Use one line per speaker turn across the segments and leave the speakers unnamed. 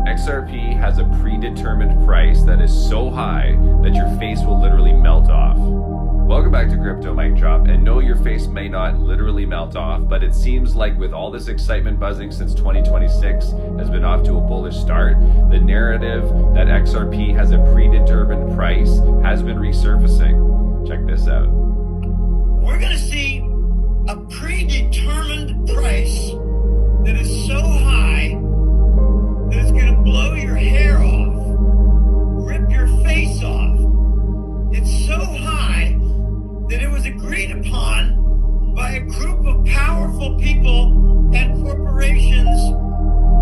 XRP has a predetermined price that is so high that your face will literally melt off. Welcome back to Crypto Mic Drop, and no, your face may not literally melt off, but it seems like with all this excitement buzzing since 2026 has been off to a bullish start, the narrative that XRP has a predetermined price has been resurfacing. Check this out.
We're going to see a predetermined price that is so high that it's going to blow your hair off, rip your face off. It's so high that it was agreed upon by a group of powerful people and corporations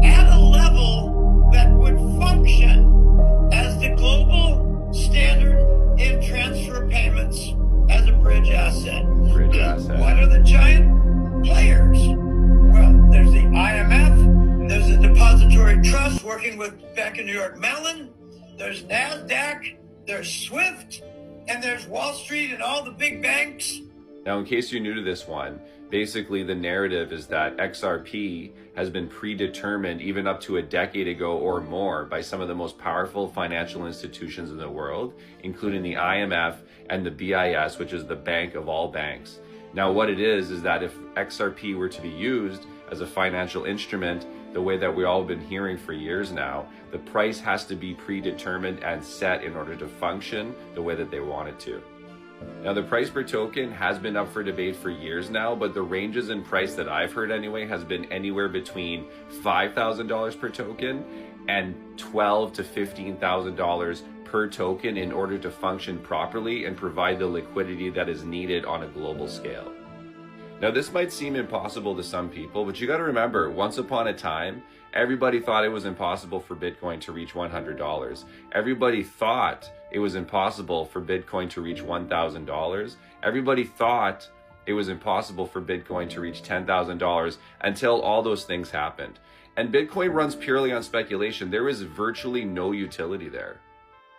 at a level that would function as the global standard in transfer payments as a bridge asset.
Bridge asset.
What are the giant players? Well, there's the IMF, there's the Depository Trust working with Bank of New York Mellon, there's NASDAQ, there's SWIFT, and there's Wall Street and all the big banks.
Now, in case you're new to this one, basically the narrative is that XRP has been predetermined even up to a decade ago or more by some of the most powerful financial institutions in the world, including the IMF and the BIS, which is the bank of all banks. Now, what it is that if XRP were to be used as a financial instrument, the way that we all have been hearing for years now, the price has to be predetermined and set in order to function the way that they want it to. Now, the price per token has been up for debate for years now, but the ranges in price that I've heard anyway has been anywhere between $5,000 per token and $12,000 to $15,000 per token in order to function properly and provide the liquidity that is needed on a global scale. Now, this might seem impossible to some people, but you got to remember, once upon a time, everybody thought it was impossible for Bitcoin to reach $100. Everybody thought it was impossible for Bitcoin to reach $1,000. Everybody thought it was impossible for Bitcoin to reach $10,000 until all those things happened. And Bitcoin runs purely on speculation. There is virtually no utility there.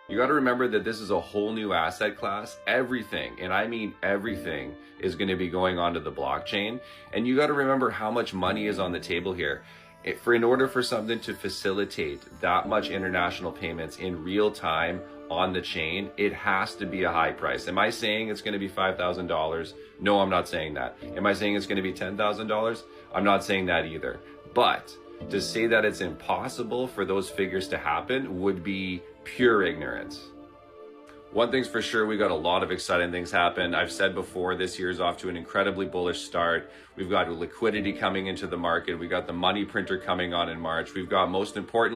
You got to remember that this is a whole new asset class. Everything, and I mean everything, is going to be going onto the blockchain. And you got to remember how much money is on the table here. In order for something to facilitate that much international payments in real time on the chain, it has to be a high price. Am I saying it's going to be $5,000? No, I'm not saying that. Am I saying it's going to be $10,000? I'm not saying that either. But to say that it's impossible for those figures to happen would be pure ignorance. One thing's for sure, we got a lot of exciting things happen. I've said before, this year's off to an incredibly bullish start. We've got liquidity coming into the market. We got the money printer coming on in March. We've got, most important,